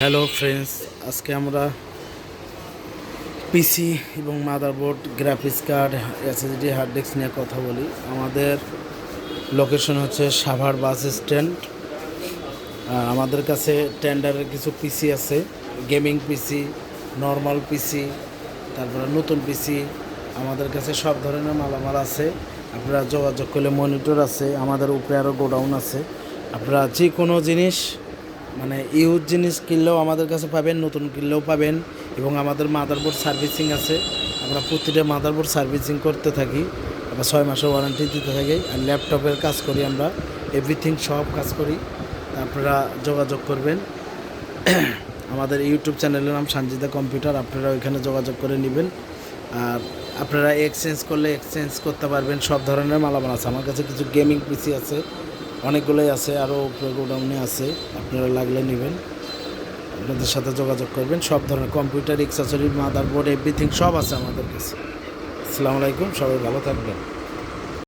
Hello friends, আজকে আমরা PC এবং motherboard, graphics card, SSD, hard disk নিয়ে কথা বলি। আমাদের লোকেশন হচ্ছে সাভার বাস স্ট্যান্ড। আমাদের কাছে টেন্ডারের কিছু পিসি আছে, গেমিং পিসি, নর্মাল পিসি, তারপরে নতুন পিসি। আমাদের কাছে সব ধরনের মালামাল আছে। আপনারা যোগাযোগ করলে মনিটর আছে, আমাদের উপরে আরও গোডাউন আছে। আপনারা যে কোনো জিনিস ইউজ জিনিস কিনলেও আমাদের কাছে পাবেন, নতুন কিনলেও পাবেন। এবং আমাদের মাদারবোর্ড সার্ভিসিং আছে। আমরা প্রতিটা মাদারবোর্ড সার্ভিসিং করতে থাকি। আমরা 6 মাসের ওয়ারেন্টি দিতে থাকি। আর ল্যাপটপের কাজ করি আমরা, এভরিথিং সব কাজ করি। আপনারা যোগাযোগ করবেন। আমাদের ইউটিউব চ্যানেলের নাম সঞ্জিতা কম্পিউটার। আপনারা ওইখানে যোগাযোগ করে নেবেন। আর আপনারা এক্সচেঞ্জ করলে এক্সচেঞ্জ করতে পারবেন। সব ধরনের মালামাল আছে আমার কাছে। কিছু গেমিং পিসি আছে, অনেকগুলোই আছে, আরও উপরে গোডাউনে আছে। আপনারা লাগলে নেবেন, আপনাদের সাথে যোগাযোগ করবেন। সব ধরনের কম্পিউটার, অ্যাক্সেসরি, মাদারবোর্ড, এভরিথিং সব আছে আমাদের কাছে। আসসালামু আলাইকুম, সবাই ভালো থাকবেন।